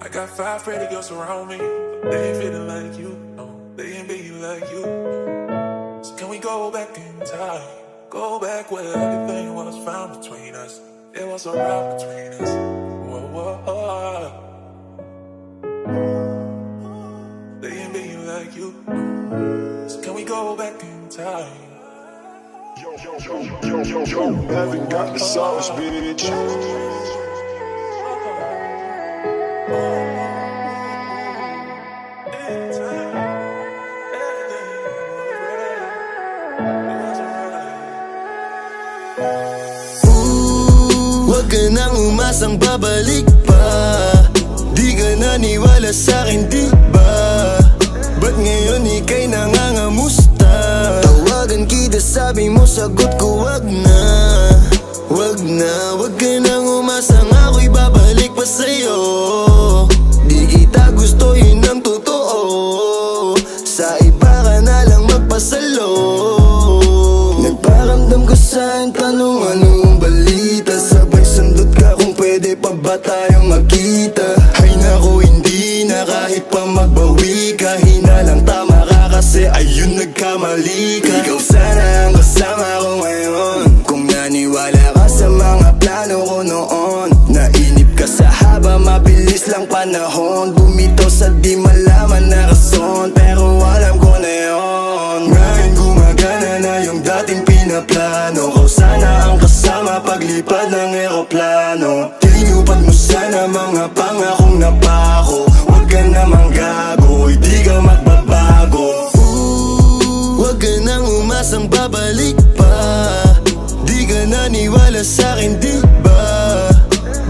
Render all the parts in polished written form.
I got 5 pretty girls around me, but they ain't feeling like you. No, they ain't being like you. So can we go back in time? Go back where everything was found between us. It was a rock between us. Whoa, whoa, whoa. They ain't being like you. So can we go back in time? Yo, haven't got the sauce, bitch. Wag ka nang umasang babalik pa. Di ka naniwala sa'kin, di ba? Ba't ngayon ika'y nangangamusta? Tawagan kita, sabi mo, sagot ko wag na. Wag na, wag ka nang umasang ako'y babalik pa sa'yo. Di kita gusto, yun ang totoo. Sa iba ka na lang magpasalo. Nagparamdam ka sa'kin, tanong anong balita. Sabay sundot ka kung pwede pa ba tayong magkita. Ay naku, hindi na kahit pa magbawi ka. Hinalang tama ka kasi ayun nagkamali ka. Ikaw sana ang kasama ko ngayon. Kung naniwala ka sa mga plano ko noon. Nainip ka sa haba, mabilis lang panahon. Bumitaw sa di malaman na rason, pero alam ko na yun. Ngayon gumagana na yung dating pinaplano. Kau sana ang kasama paglipad ng eroplano. Tinupad mo sana mga pangakong napako. Huwag ka namang gago, hindi ka magbabago. Huwag ka nang umasang babalik pa. Di ka naniwala sa'kin, di ba?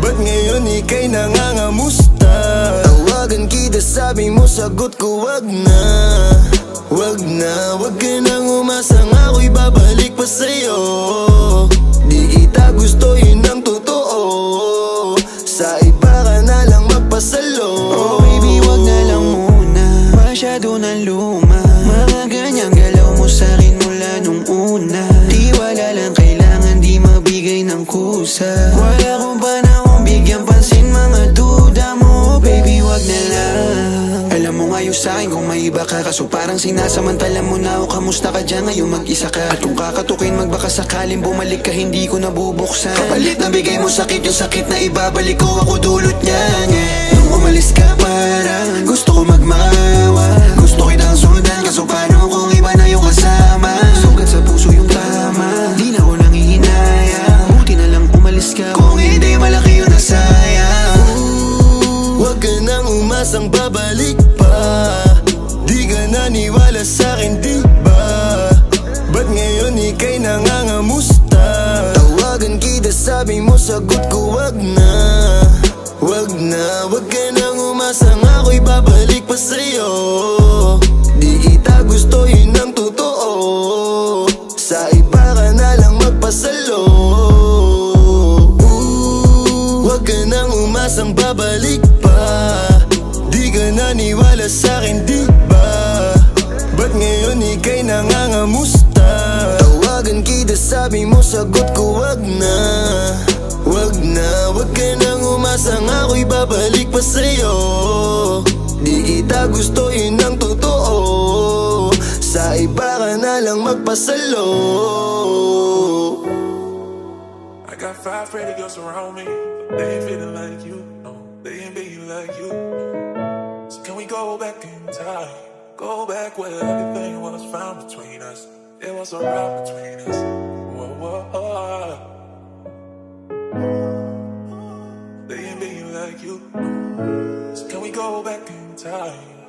Ba't ngayon ika'y nangangamusta? Tawagan kita, sabi mo, sagot ko wag na. Wag na, wag ka nang umasang ako'y babalik pa sa'yo. Di kita gusto, yun ang totoo. Sa iba ka na lang magpasalo. Oh baby, wag na lang muna. Masyado na luma. Mga ganyang galaw mo sa'kin mula nung una. Di wala lang kailangan, di mabigay ng kusa. Wala kong panahon bigyan pansin mga duda mo. Baby, wag na lang. Alam mo ngayon sa'kin kung may iba ka. Kaso parang sinasamantala mo na ako. Kamusta ka dyan ngayon, mag-isa ka? At kung kakatukin magbaka sakaling bumalik ka, hindi ko nabubuksan. Kapalit na bigay mo sakit, yung sakit na ibabalik ko, ako dulot niyan, yeah. Nung umalis ka parang gusto ko magmawa. Gusto kitang sundan, kaso paano kung iba na yung kasama? Sugat sa puso yung tama, di na ko nang ihinayang. Buti na lang umalis ka, kung hindi malaki yung nasayang. Huwag ka nang umasang babalik pa. Di ka naniwala sa'kin, di ba? Ba't ngayon ika'y nangangamusta? Tawagan kita, sabi mo, sagot ko wag na. Wag na, wag ka nang umasang ako'y babalik pa sa'yo. Di kita gusto, yun ang totoo. Sa iba ka na lang magpasalo. Huwag ka nang umasang babalik pa. Di ka naniwala sa'kin, di ba? Ba't ngayon ika'y nangangamusta? Tawagan kita, sabi mo, sagot ko wag na. Wag na, wag ka nang umasang ako'y babalik pa sa'yo. Di kita gusto, yun ang totoo. Sa iba ka na lang magpasalo. I got 5 pretty girls around me, but they ain't feeling like you. No, they ain't being like you. So can we go back in time? Go back where everything was found between us. It was a rock between us. Whoa, whoa, whoa. They ain't being like you. So can we go back in time?